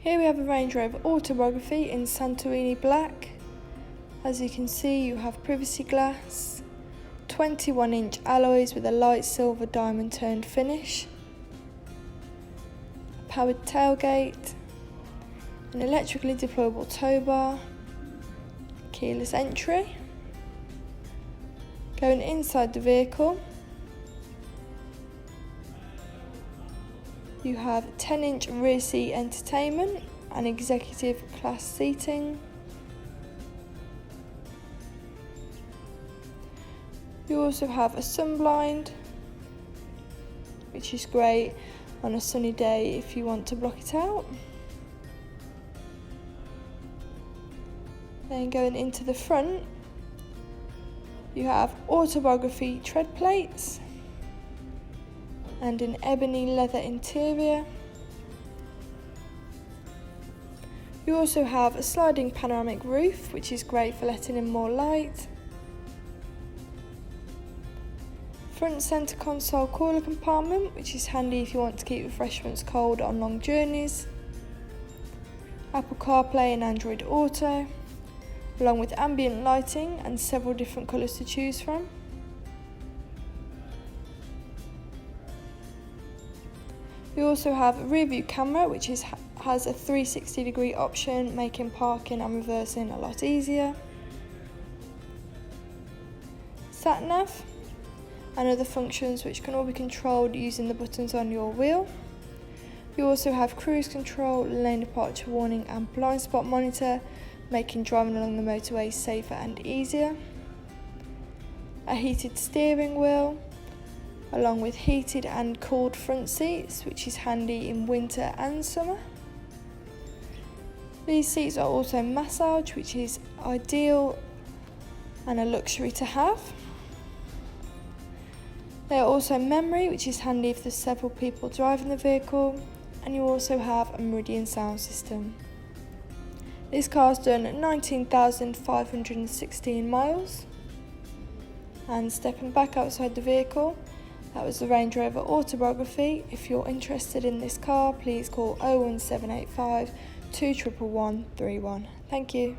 Here we have a Range Rover Autobiography in Santorini Black. As you can see, you have privacy glass, 21-inch alloys with a light silver diamond toned finish, a powered tailgate, an electrically deployable tow bar, keyless entry. Going inside the vehicle, you have 10-inch rear seat entertainment and executive class seating. You also have a sunblind, which is great on a sunny day if you want to block it out. Then going into the front, you have Autobiography tread plates and an ebony leather interior. You also have a sliding panoramic roof, which is great for letting in more light. Front centre console cooler compartment, which is handy if you want to keep refreshments cold on long journeys. Apple CarPlay and Android Auto, along with ambient lighting and several different colours to choose from. We also have a rear view camera, which has a 360-degree option, making parking and reversing a lot easier. Sat nav and other functions which can all be controlled using the buttons on your wheel. You also have cruise control, lane departure warning and blind spot monitor, making driving along the motorway safer and easier. A heated steering wheel, along with heated and cooled front seats, which is handy in winter and summer. These seats are also massage, which is ideal and a luxury to have. They are also memory, which is handy if there's several people driving the vehicle, and you also have a Meridian sound system. This car's done 19,516 miles. And stepping back outside the vehicle, that was the Range Rover Autobiography. If you're interested in this car, please call 01785 211 131. Thank you.